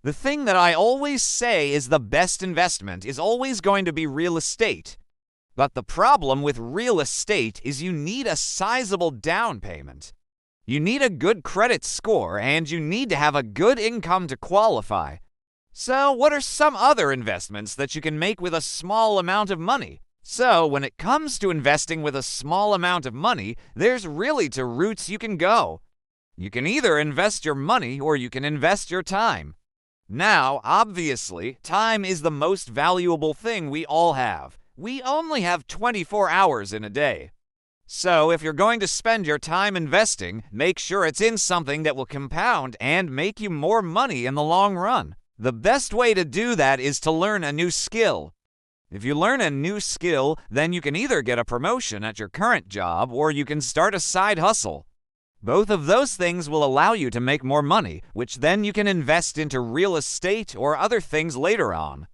The thing that I always say is the best investment is always going to be real estate. But the problem with real estate is you need a sizable down payment. You need a good credit score and you need to have a good income to qualify. So, what are some other investments that you can make with a small amount of money? So, when it comes to investing with a small amount of money, there's really two routes you can go. You can either invest your money or you can invest your time. Now, obviously, time is the most valuable thing we all have. We only have 24 hours in a day. So, if you're going to spend your time investing, make sure it's in something that will compound and make you more money in the long run. The best way to do that is to learn a new skill. If you learn a new skill, then you can either get a promotion at your current job or you can start a side hustle. Both of those things will allow you to make more money, which then you can invest into real estate or other things later on.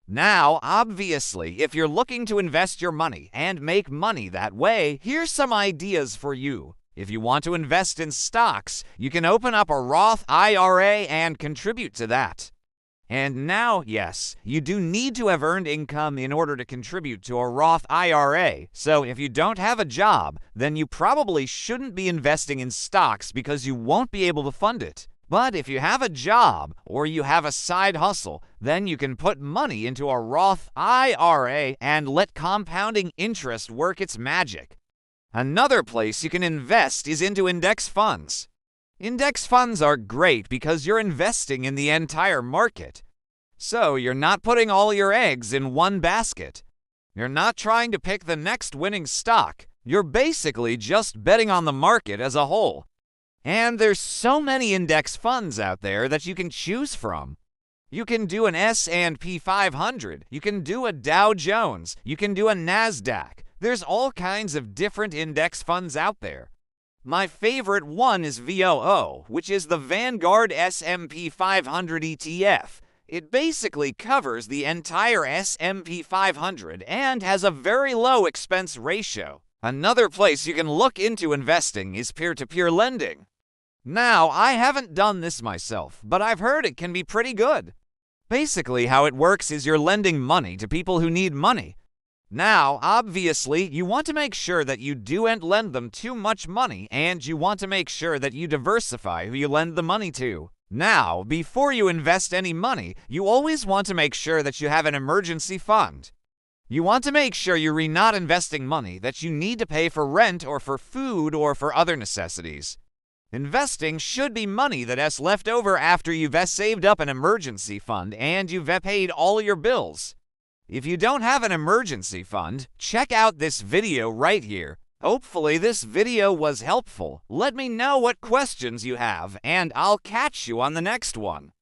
Now, obviously, if you're looking to invest your money and make money that way, here's some ideas for you. If you want to invest in stocks, you can open up a Roth IRA and contribute to that. And now, yes, you do need to have earned income in order to contribute to a Roth IRA. So if you don't have a job, then you probably shouldn't be investing in stocks because you won't be able to fund it. But if you have a job or you have a side hustle, then you can put money into a Roth IRA and let compounding interest work its magic. Another place you can invest is into index funds. Index funds are great because you're investing in the entire market. So you're not putting all your eggs in one basket. You're not trying to pick the next winning stock. You're basically just betting on the market as a whole. And there's so many index funds out there that you can choose from. You can do an S&P 500. You can do a Dow Jones. You can do a NASDAQ. There's all kinds of different index funds out there. My favorite one is VOO, which is the Vanguard S&P 500 ETF. It basically covers the entire S&P 500 and has a very low expense ratio. Another place you can look into investing is peer-to-peer lending. Now, I haven't done this myself, but I've heard it can be pretty good. Basically, how it works is you're lending money to people who need money. Now, obviously, you want to make sure that you don't lend them too much money, and you want to make sure that you diversify who you lend the money to. Now, before you invest any money, you always want to make sure that you have an emergency fund. You want to make sure you're not investing money that you need to pay for rent or for food or for other necessities. Investing should be money that has left over after you've saved up an emergency fund and you've paid all your bills. If you don't have an emergency fund, check out this video right here. Hopefully this video was helpful. Let me know what questions you have, and I'll catch you on the next one.